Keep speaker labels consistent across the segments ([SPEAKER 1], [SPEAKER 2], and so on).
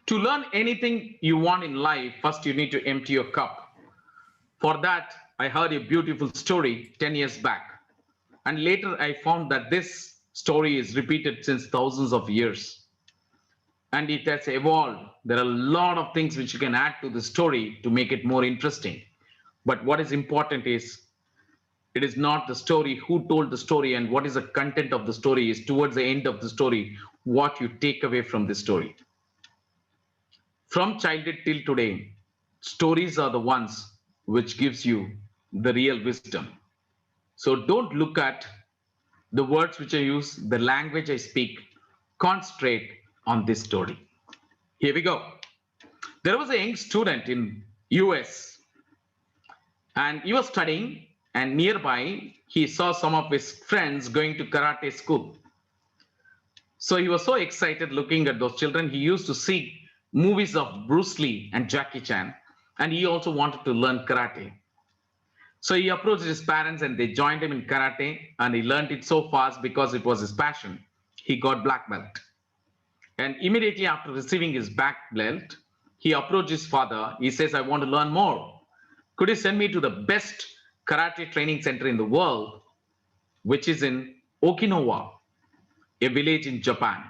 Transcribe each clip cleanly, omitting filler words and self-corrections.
[SPEAKER 1] To learn anything you want in life, first you need to empty your cup. For that, I heard a beautiful story 10 years back. And later I found that this story is repeated since thousands of years. And it has evolved. There are a lot of things which you can add to the story to make it more interesting. But what is important is it is not the story, who told the story, and what is the content of the story is towards the end of the story, what you take away from the story. From childhood till today, stories are the ones which gives you the real wisdom. So don't look at the words which I use, the language I speak. Concentrate on this story. Here we go. There was a young student in US and he was studying, and nearby he saw some of his friends going to karate school. So he was so excited looking at those children. He used to see movies of Bruce Lee and Jackie Chan, and he also wanted to learn karate. So he approached his parents and they joined him in karate, and he learned it so fast because it was his passion. He got black belt. And immediately after receiving his black belt, he approached his father. He says, I want to learn more. Could you send me to the best karate training center in the world, which is in Okinawa, a village in Japan?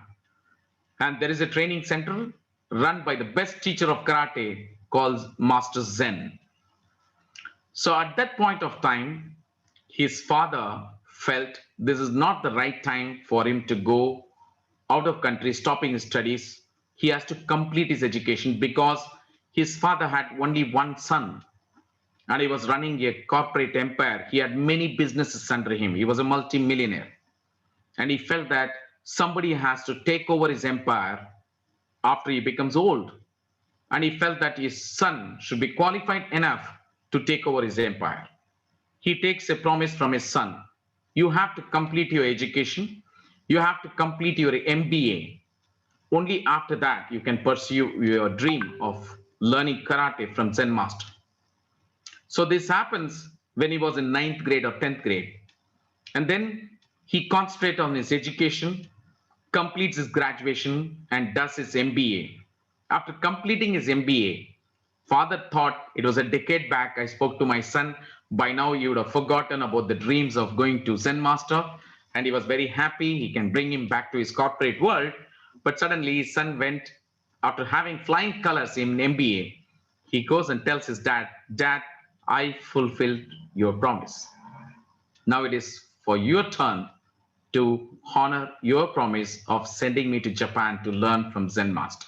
[SPEAKER 1] And there is a training center run by the best teacher of karate called Master Zen. So at that point of time, his father felt this is not the right time for him to go out of country, stopping his studies. He has to complete his education because his father had only one son and he was running a corporate empire. He had many businesses under him. He was a multi-millionaire. And he felt that somebody has to take over his empire after he becomes old. And he felt that his son should be qualified enough to take over his empire. He takes a promise from his son. You have to complete your education. You have to complete your MBA. Only after that you can pursue your dream of learning karate from Zen master. So this happens when he was in ninth grade or 10th grade. And then he concentrates on his education, completes his graduation, and does his MBA. After completing his MBA, father thought it was a decade back. I spoke to my son. By now, you would have forgotten about the dreams of going to Zen master. And he was very happy. He can bring him back to his corporate world. But suddenly, his son went, after having flying colors in MBA, he goes and tells his dad, Dad, I fulfilled your promise. Now it is for your turn to honor your promise of sending me to Japan to learn from Zen master.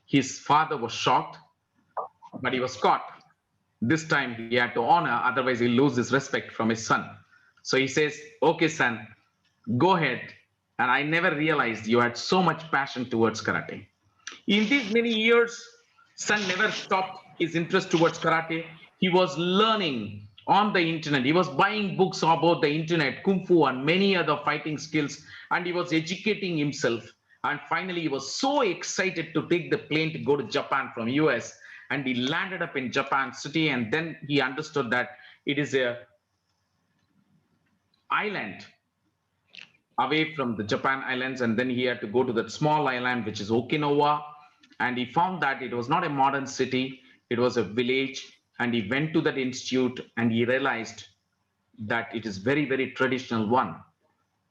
[SPEAKER 1] His father was shocked, but he was caught. This time he had to honor, otherwise he'll lose his respect from his son. So he says, okay, son, go ahead. And I never realized you had so much passion towards karate. In these many years, son never stopped his interest towards karate. He was learning on the internet. He was buying books about the internet, kung fu, and many other fighting skills. And he was educating himself. And finally, he was so excited to take the plane to go to Japan from US. And he landed up in Japan city. And then he understood that it is a island away from the Japan islands, and then he had to go to that small island which is Okinawa, and he found that it was not a modern city, it was a village, and he went to that institute and he realized that it is very, very traditional one.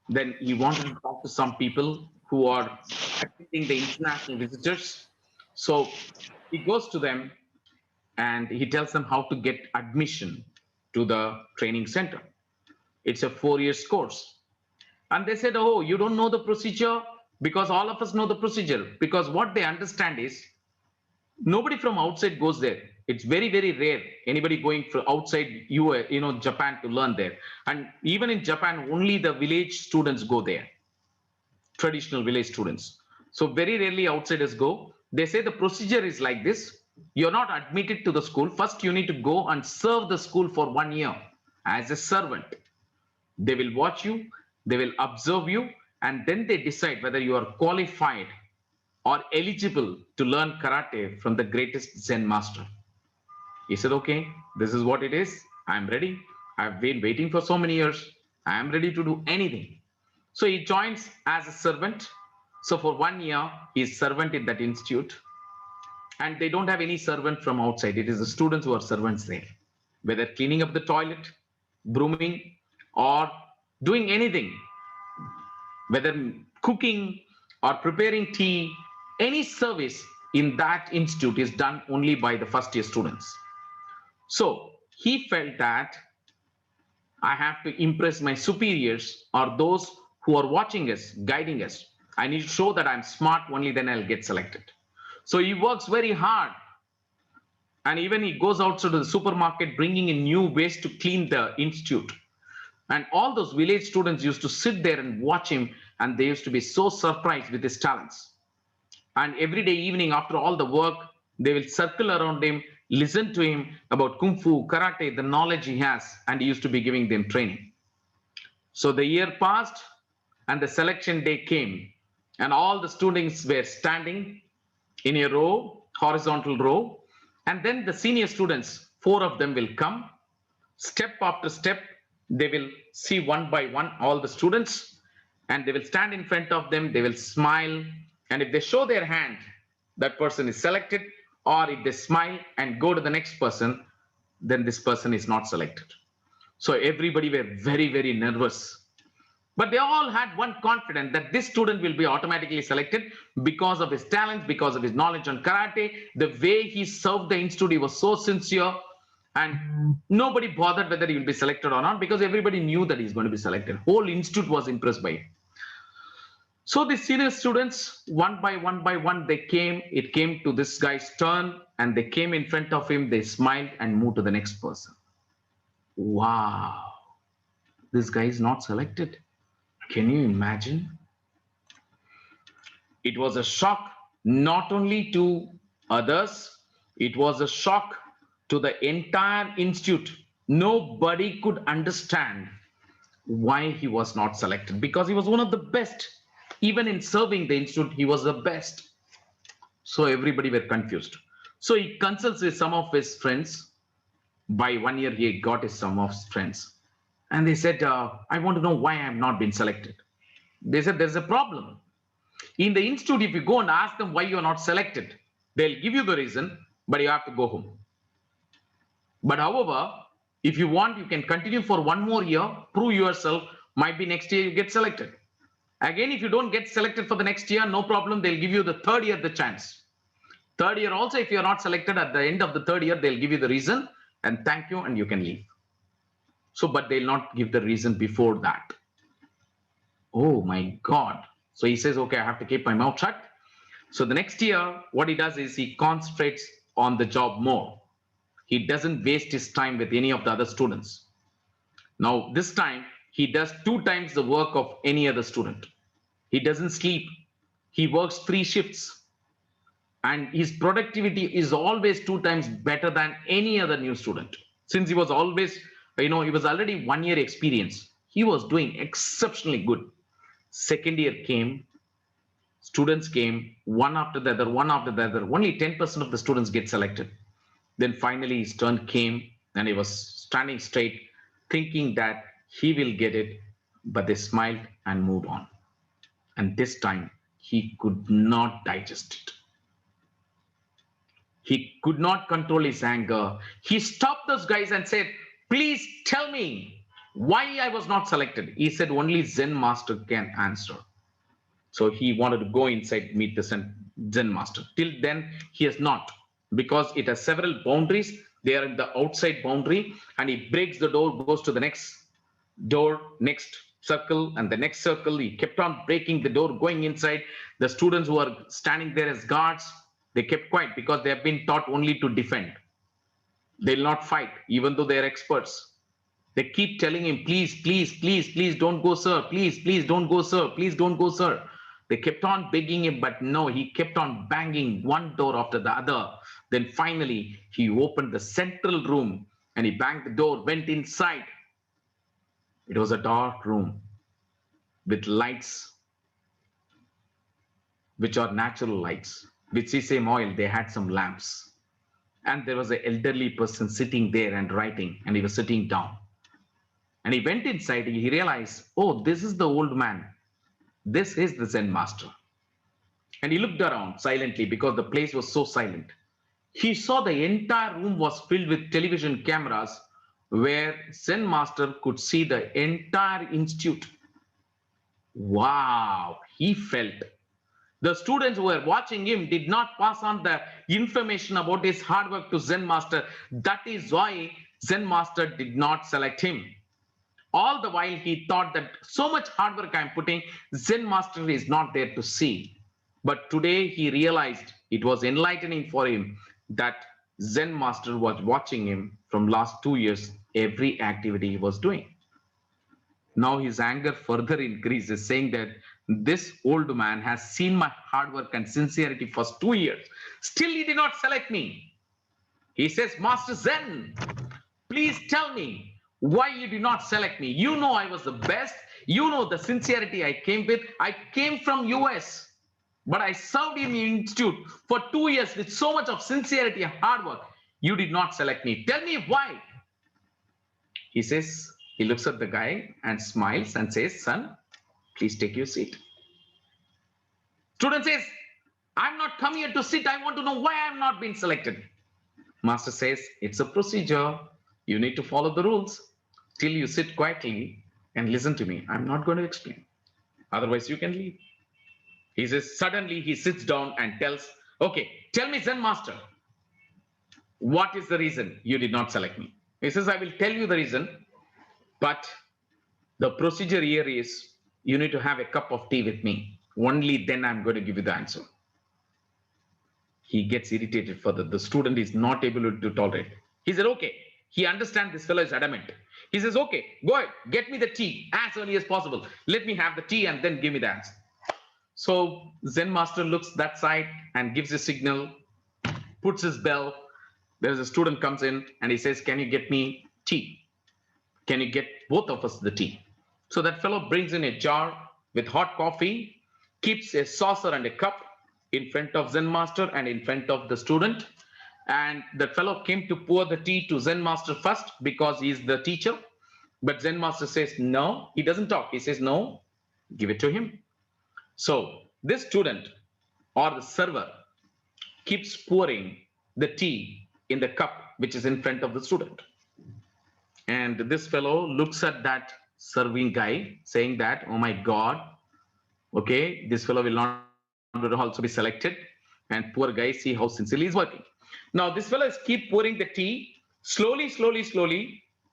[SPEAKER 1] Then he wanted to talk to some people who are attending the international visitors. So he goes to them and he tells them how to get admission to the training center. It's a 4 year course. And they said, oh, you don't know the procedure? Because all of us know the procedure. Because what they understand is nobody from outside goes there. It's very, very rare anybody going from outside Japan to learn there. And even in Japan, only the village students go there, traditional village students. So very rarely outsiders go. They say the procedure is like this. You're not admitted to the school. First, you need to go and serve the school for 1 year as a servant. They will watch you, they will observe you, and then they decide whether you are qualified or eligible to learn karate from the greatest Zen master. He said, okay, this is what it is. I'm ready. I've been waiting for so many years. I'm ready to do anything. So he joins as a servant. So for 1 year, he's servant in that institute, and they don't have any servant from outside. It is the students who are servants there, whether cleaning up the toilet, brooming, or doing anything, whether cooking or preparing tea, any service in that institute is done only by the first year students. So he felt that I have to impress my superiors or those who are watching us, guiding us. I need to show that I'm smart, only then I'll get selected. So he works very hard, and even he goes out to the supermarket bringing in new ways to clean the institute. And all those village students used to sit there and watch him, and they used to be so surprised with his talents. And every day evening after all the work, they will circle around him, listen to him about kung fu, karate, the knowledge he has, and he used to be giving them training. So the year passed, and the selection day came, and all the students were standing in a row, horizontal row, and then the senior students, four of them will come, step after step. They will see one by one all the students, and they will stand in front of them. They will smile, and if they show their hand, that person is selected. Or if they smile and go to the next person, then this person is not selected. So everybody were very, very nervous. But they all had one confidence that this student will be automatically selected because of his talent, because of his knowledge on karate. The way he served the institute, he was so sincere, and nobody bothered whether he will be selected or not, because everybody knew that he's going to be selected. Whole institute was impressed by him. So the senior students, one by one, they came. It came to this guy's turn, and they came in front of him. They smiled and moved to the next person. Wow, this guy is not selected. Can you imagine? It was a shock not only to others, it was a shock to the entire institute. Nobody could understand why he was not selected, because he was one of the best. Even in serving the institute, he was the best. So everybody were confused. So he consults with some of his friends. By 1 year, he got some of his friends. And they said, I want to know why I have not been selected. They said, there's a problem. In the institute, if you go and ask them why you are not selected, they'll give you the reason, but you have to go home. But however, if you want, you can continue for 1 more year, prove yourself. Might be next year you get selected. Again, if you don't get selected for the next year, no problem. They'll give you the third year the chance. Third year also, if you're not selected at the end of the third year, they'll give you the reason and thank you, and you can leave. So, but they'll not give the reason before that. Oh my God. So he says, okay, I have to keep my mouth shut. So the next year, what he does is he concentrates on the job more. He doesn't waste his time with any of the other students. Now, this time, he does 2 times the work of any other student. He doesn't sleep. He works 3 shifts. And his productivity is always 2 times better than any other new student. Since he was always, he was already 1 year experience. He was doing exceptionally good. Second year came, students came, one after the other, one after the other. Only 10% of the students get selected. Then finally his turn came, and he was standing straight, thinking that he will get it, but they smiled and moved on. And this time he could not digest it. He could not control his anger. He stopped those guys and said, please tell me why I was not selected. He said, only Zen master can answer. So he wanted to go inside, meet the Zen master. Till then, he has not, because it has several boundaries. They are in the outside boundary, and he breaks the door, goes to the next door, next circle, and the next circle. He kept on breaking the door, going inside. The students who are standing there as guards, they kept quiet because they have been taught only to defend. They'll not fight, even though they are experts. They keep telling him, please, please, please, please don't go, sir. Please, please don't go, sir. Please don't go, sir. They kept on begging him, but no, he kept on banging one door after the other. Then finally, he opened the central room, and he banged the door, went inside. It was a dark room with lights, which are natural lights. With sesame oil, they had some lamps. And there was an elderly person sitting there and writing, and he was sitting down. And he went inside, and he realized, oh, this is the old man. This is the Zen master. and he looked around silently because the place was so silent. He saw the entire room was filled with television cameras where Zen master could see the entire institute. Wow, he felt. The students who were watching him did not pass on the information about his hard work to Zen master. That is why Zen master did not select him. All the while he thought that so much hard work I'm putting, Zen master is not there to see. But today he realized it was enlightening for him that Zen master was watching him from last 2 years, every activity he was doing. Now his anger further increases, saying that this old man has seen my hard work and sincerity for 2 years. Still, he did not select me. He says, Master Zen, please tell me why you did not select me. You know I was the best. You know the sincerity I came with. I came from US, but I served in the institute for 2 years with so much of sincerity and hard work. You did not select me. Tell me why. He says, he looks at the guy and smiles and says, son, please take your seat. Student says, I'm not come here to sit. I want to know why I'm not being selected. Master says, it's a procedure. You need to follow the rules. Till you sit quietly and listen to me. I'm not going to explain. Otherwise, you can leave. He says, suddenly he sits down and tells, okay, tell me, Zen Master, what is the reason you did not select me? He says, I will tell you the reason, but the procedure here is you need to have a cup of tea with me. Only then I'm going to give you the answer. He gets irritated further. The student is not able to tolerate. He said, okay. He understands this fellow is adamant. He says, okay, go ahead, get me the tea as early as possible. Let me have the tea and then give me the answer. So Zen master looks that side and gives a signal, puts his bell. There's a student comes in and he says, can you get me tea? Can you get both of us the tea? So that fellow brings in a jar with hot coffee, keeps a saucer and a cup in front of Zen master and in front of the student. And the fellow came to pour the tea to Zen master first because he is the teacher. But Zen master says, no, he doesn't talk. He says, no, give it to him. So this student or the server keeps pouring the tea in the cup, which is in front of the student. And this fellow looks at that serving guy saying that, oh my God, okay, this fellow will not also be selected. And poor guy, see how sincerely he's working. Now this fellow is keep pouring the tea. Slowly,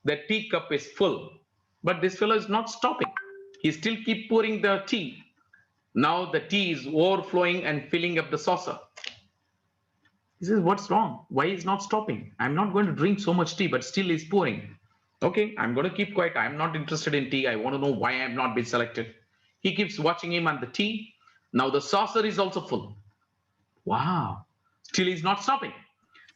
[SPEAKER 1] the tea cup is full. But this fellow is not stopping. He still keep pouring the tea. Now the tea is overflowing and filling up the saucer. He says, what's wrong? Why is not stopping? I'm not going to drink so much tea, but still he's pouring. Okay, I'm going to keep quiet. I'm not interested in tea. I want to know why I'm not been selected. He keeps watching him and the tea. Now the saucer is also full. Wow. Still he's not stopping.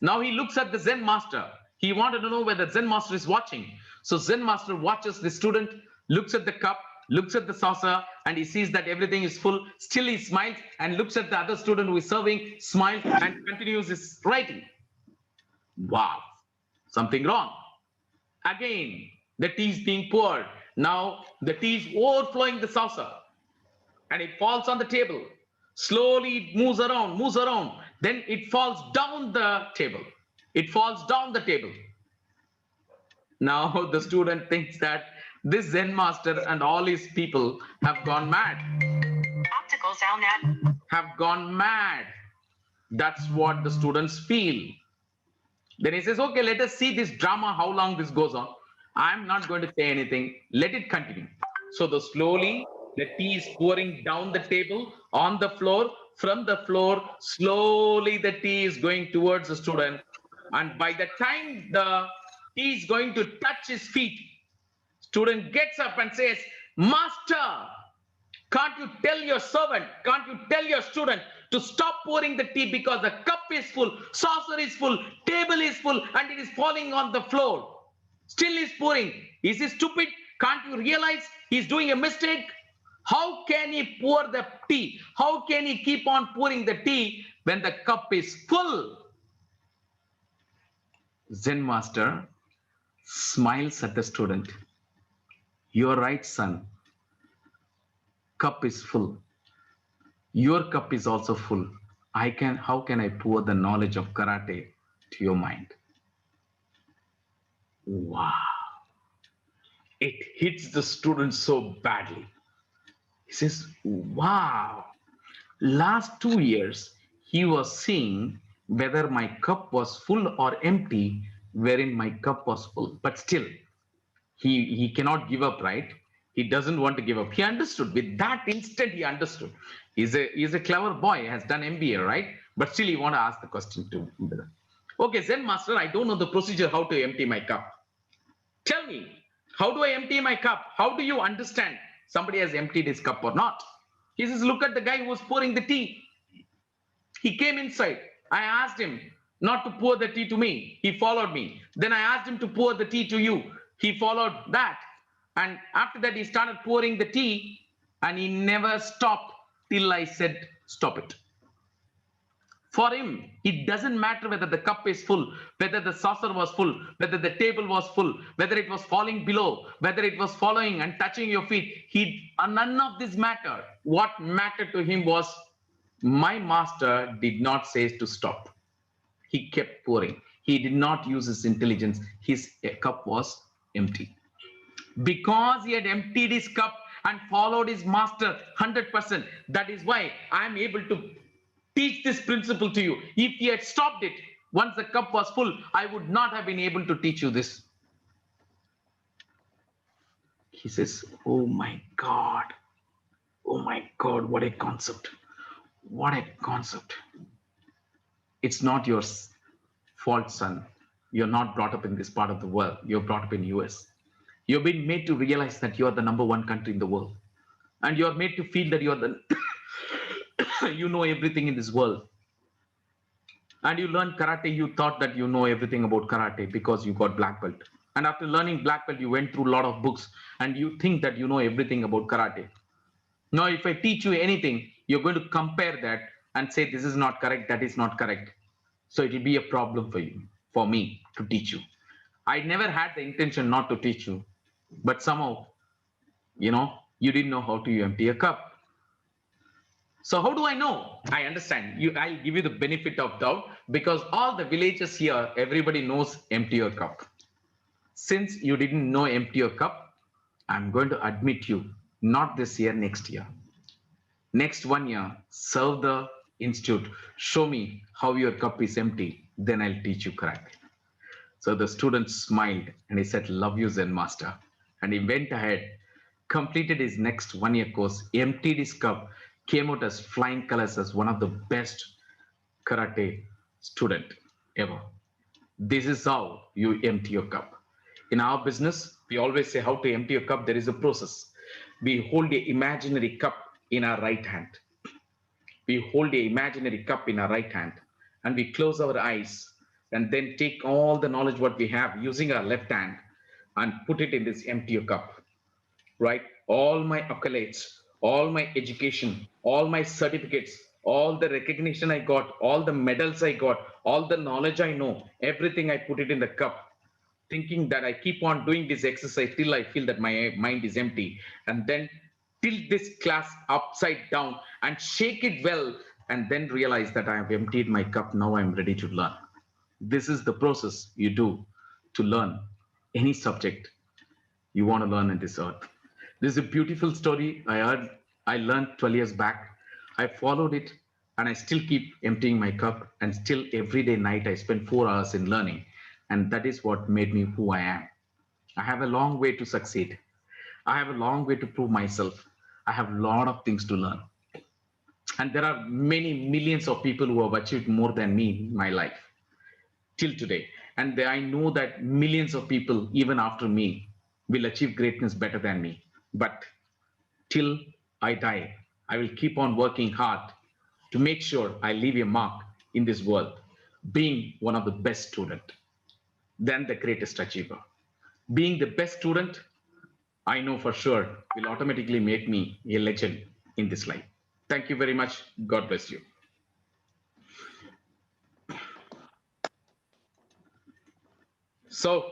[SPEAKER 1] Now he looks at the Zen master. He wanted to know whether Zen master is watching. So Zen master watches the student, looks at the cup, looks at the saucer, and he sees that everything is full. Still he smiles and looks at the other student who is serving, smiles and continues his writing. Wow. Something wrong. Again, the tea is being poured. Now the tea is overflowing the saucer and it falls on the table. Slowly it moves around. Then it falls down the table. It falls down the table. Now the student thinks that this Zen master and all his people have gone mad. Optical sound net. Have gone mad. That's what the students feel. Then he says, okay, let us see this drama, how long this goes on. I'm not going to say anything. Let it continue. So slowly, the tea is pouring down the table, on the floor. From the floor, slowly the tea is going towards the student. And by the time the tea is going to touch his feet, student gets up and says, Master, can't you tell your servant, can't you tell your student to stop pouring the tea because the cup is full, saucer is full, table is full, and it is falling on the floor. Still is pouring. Is he stupid? Can't you realize he's doing a mistake? How can he pour the tea? How can he keep on pouring the tea when the cup is full? Zen master smiles at the student. You're right, son. Cup is full. Your cup is also full. How can I pour the knowledge of karate to your mind? Wow. It hits the student so badly. He says, wow. Last 2 years, he was seeing whether my cup was full or empty, wherein my cup was full. But still, he cannot give up, right? He doesn't want to give up. He understood. With that instant, he understood. He's a clever boy, has done MBA, right? But still, he want to ask the question to. Okay, Zen master, I don't know the procedure how to empty my cup. Tell me, how do I empty my cup? How do you understand somebody has emptied his cup or not? He says, look at the guy who was pouring the tea. He came inside. I asked him not to pour the tea to me. He followed me. Then I asked him to pour the tea to you. He followed that. And after that, he started pouring the tea and he never stopped till I said, stop it. For him, it doesn't matter whether the cup is full, whether the saucer was full, whether the table was full, whether it was falling below, whether it was following and touching your feet. None of this mattered. What mattered to him was my master did not say to stop. He kept pouring. He did not use his intelligence. His cup was empty. Because he had emptied his cup and followed his master 100%. That is why I am able to teach this principle to you. If he had stopped it once the cup was full, I would not have been able to teach you this. He says, oh my God. Oh my God, what a concept. What a concept. It's not your fault, son. You're not brought up in this part of the world. You're brought up in US. You've been made to realize that you are the number one country in the world. And you're made to feel that you're the you know everything in this world. And you learned karate, you thought that you know everything about karate because you got black belt. And after learning black belt, you went through a lot of books and you think that you know everything about karate. Now, if I teach you anything, you're going to compare that and say, this is not correct, that is not correct. So it will be a problem for you, for me to teach you. I never had the intention not to teach you, but somehow, you didn't know how to empty a cup. So how do I know? I understand. I'll give you the benefit of doubt because all the villages here, everybody knows empty your cup. Since you didn't know empty your cup, I'm going to admit you, not this year, next year. Next 1 year, serve the institute. Show me how your cup is empty. Then I'll teach you karate. So the student smiled and he said, love you, Zen master. And he went ahead, completed his next 1 year course, emptied his cup, came out as flying colors as one of the best karate student ever. This is how you empty your cup. In our business, we always say how to empty your cup. There is a process. We hold an imaginary cup in our right hand. We hold an imaginary cup in our right hand and we close our eyes and then take all the knowledge what we have using our left hand and put it in this empty cup, right? All my accolades, all my education, all my certificates, all the recognition I got, all the medals I got, all the knowledge I know, everything I put it in the cup, thinking that I keep on doing this exercise till I feel that my mind is empty. And then tilt this glass upside down and shake it well, and then realize that I have emptied my cup. Now I'm ready to learn. This is the process you do to learn any subject you want to learn in this earth. This is a beautiful story I learned 12 years back. I followed it and I still keep emptying my cup, and still every day night I spend 4 hours in learning. And that is what made me who I am. I have a long way to succeed. I have a long way to prove myself. I have a lot of things to learn. And there are many millions of people who have achieved more than me in my life till today. And I know that millions of people, even after me, will achieve greatness better than me. But till I die, I will keep on working hard to make sure I leave a mark in this world, being one of the best student, then the greatest achiever. Being the best student, I know for sure will automatically make me a legend in this life. Thank you very much. God bless you. So